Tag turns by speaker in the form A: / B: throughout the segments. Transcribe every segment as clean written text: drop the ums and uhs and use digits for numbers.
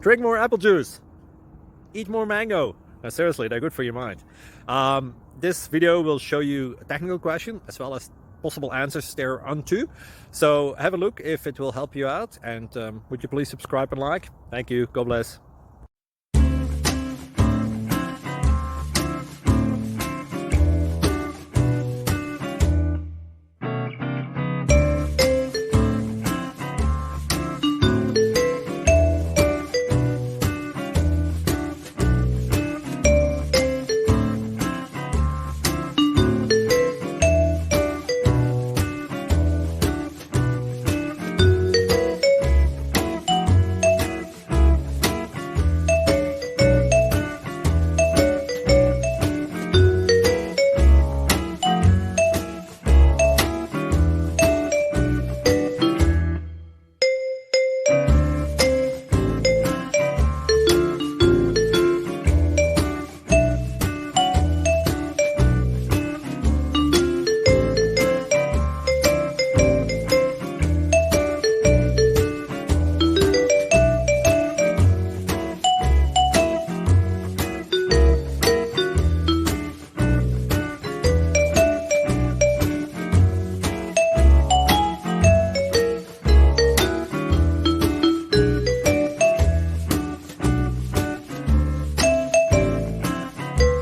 A: Drink more apple juice. Eat more mango. No, seriously, they're good for your mind. This video will show you a technical question as well as possible answers thereunto. So have a look if it will help you out, and would you please subscribe and like? Thank you. God bless.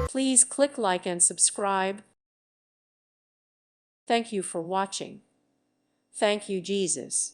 B: Please click like and subscribe. Thank you for watching. Thank you, Jesus.